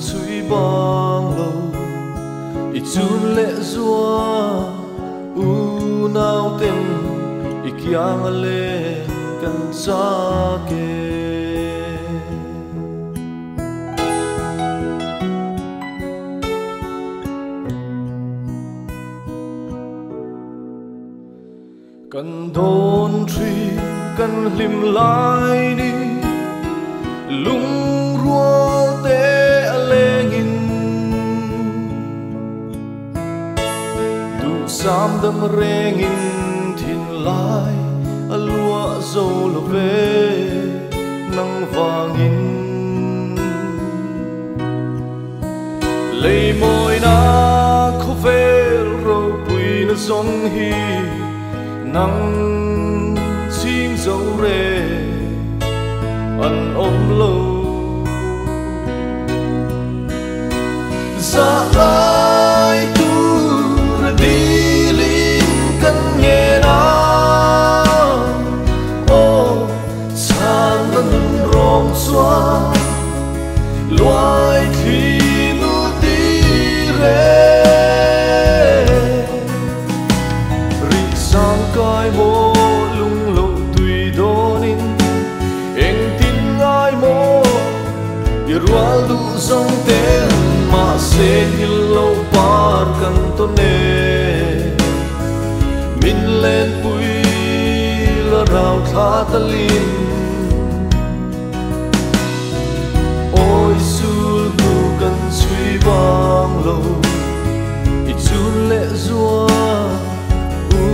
chui bang lo i chun le zua u nau ten i kyang le kan sa ke kan don tri kan lim lai ni lung ruột te alengin tu sam dam rengin thin lai alua zo lo ve nang vangin lei moi na khu ve ro pui na song hi nang ching zo re an om lo sa lai tu ra đi linh căn nghe na ô san vẫn rong xoa loài khi nu đi re ri sang cai mô lung lộ tùy đonin anh tin ai mô rual du song te ma se hillo par kan to ne min len pui la rau tha talin oi sul nu kan sui bang lo i chun le zua u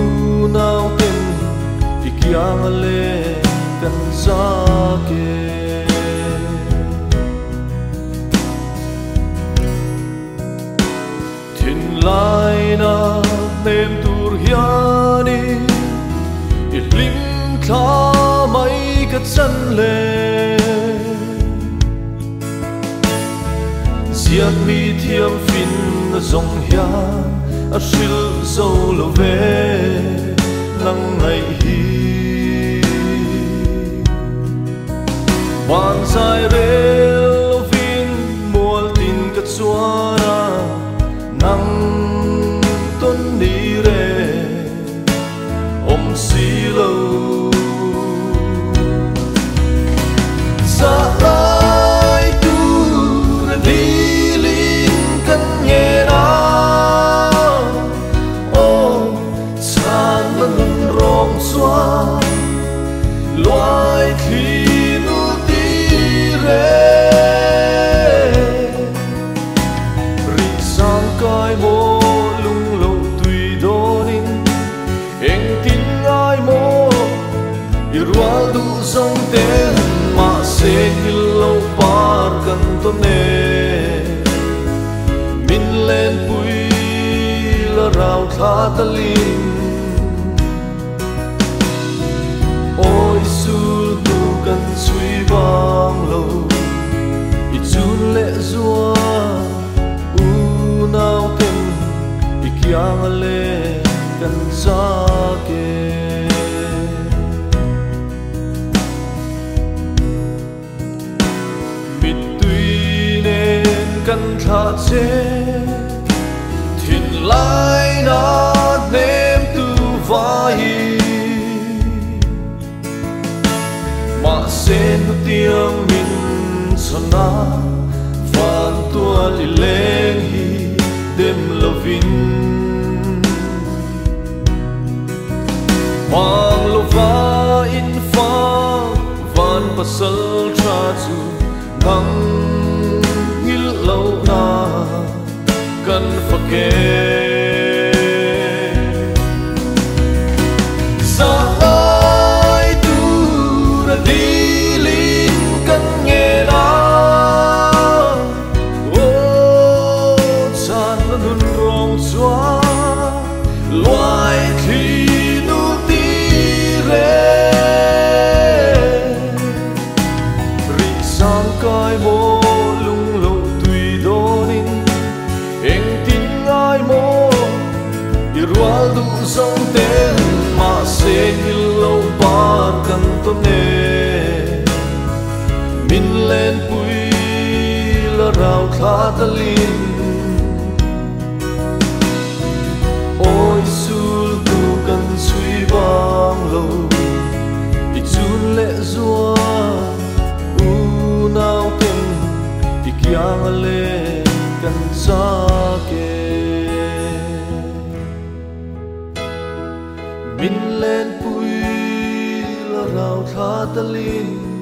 nau ten i kyang le kan sa ke lai na nem tur hiani i lim tha mai ka chan le ziak mi thiam fin zong hia a shil zo lo ve nang ngai hi wan sai re lo vin mual tin ka chuana nang ton đi re om si lo sa lai tu ra đi linh căn nghe na ô san vẫn rong xoa loài khi nu đi re cai mô lung lộ tùy đonin anh tin ai mô i rual du song te ma se hillo par kan to ne min len pui la rau tha talin oi sul tu kan sui bang lo i chun le zua nau ten i kyang le kan sa ke mit tui nen kan tha che thin lai na nem tu vai ma sen tiang min sona van tua li leng hi dem lovin mang lova in fa van pasal tra chu nang hil lo na kan fake sa ai tu ra đi linh kan nghe na loài khi nu ti re ri sang cai mô lung lộ tùy đonin anh tin ai mô talin ôi sul tu kan sui bang lo i chun le zua u nau tem i kyang le kan sa ke min len pui la rau tha talin